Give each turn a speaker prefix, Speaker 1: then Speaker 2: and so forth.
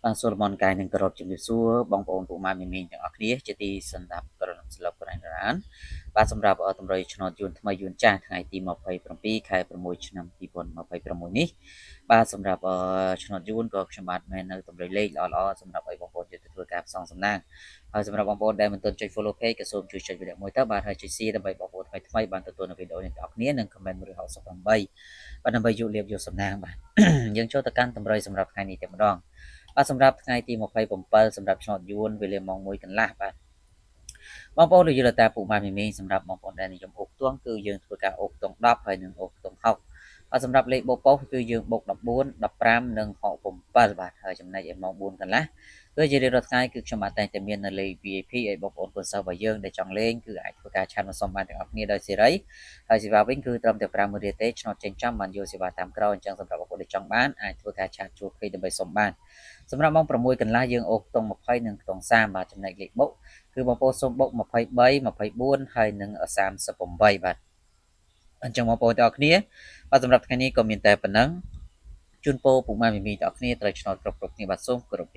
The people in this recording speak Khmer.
Speaker 1: បាទសូឡូមនកែនឹងគោរពជំរាបសួរបងប្អូនពុកម៉ែមីមីងទាំងអស់គ្នាជាទីសន្តាប់ក្រណស្លឹកក្រែងរានបាទសម្រាប់តម្រុយឆ្នោតយួនថ្មីយួនចាស់ថ្ងៃទី27ខែ6ឆ្នាំ2026នេះបាទសម្រាប់ឆ្នោតយួនក៏ខ្ញុំបាទមាននៅតម្រុយលេខល្អៗសម្រាប់ឲ្យបងប្អូនយកទៅធ្វើការផ្សងសំណាងហើយសម្រាប់បងប្អូនដែលមិនទាន់ចុច follow page ក៏សូមជួយចុចវីដេអូមួយទៅបាទហើយចុច share ដើម្បីបងប្អូនថ្មីៗបានទទួលនៅវីដេអូនេះទាំងអស់គ្នានិង comment 168បាទដើម្បីយកលៀបយកសំណាងបាទយើងចូលទៅកាន់តម្រុយសម្រាប់ថ្ងៃនេះតែម្ដងបាទសម្រាប់ថ្ងៃទី27សម្រាប់ឆ្នោតយួនវេលាម៉ោង1កន្លះបាទបងប្អូនលោកយល់តាពុកម៉ែមីមីសម្រាប់បងប្អូនដែលនិយមអុកទួងគឺយើងធ្វើការអុកទួង10ហើយនិងអុកទួង60បាទសម្រាប់លេខបូកប៉ុសគឺយើងបូក14 15និង67បាទហើយចំណែកឯម៉ោង4កន្លះគឺជារៀងរាល់ថ្ងៃគឺខ្ញុំបាទតែងតែមាននៅលេខ VIP ឲ្យបងប្អូនកូនសិស្សរបស់យើងដែលចង់លេងគឺអាចធ្វើការឆាតមកសុំបានទាំងអស់គ្នាដោយសេរីហើយសេវាវិញគឺត្រឹមតែ50000រៀលទេឆ្នោតចេញចំបានយកសេវាតាមក្រោយអញ្ចឹងសម្រាប់បងប្អូនដែលចង់បានអាចធ្វើការឆាតជួបគ្នាដើម្បីសុំបានសម្រាប់ម៉ោង6កន្លះយើងអូសខ្ទង់20និងខ្ទង់30បាទចំណែកលេខបុកគឺបងប្អូនសូមបុក23 24ហើយនិង38បាទអញ្ចឹងបងប្អូនទាំងអស់គ្នាបាទសម្រាប់ថ្ងៃនេះក៏មានតែប៉ុណ្ណឹងជូនពរពុកម៉ែមីមីទាំងអស់គ្នាត្រូវឆ្នោតគ្រប់គ្នាបាទសូមគោរព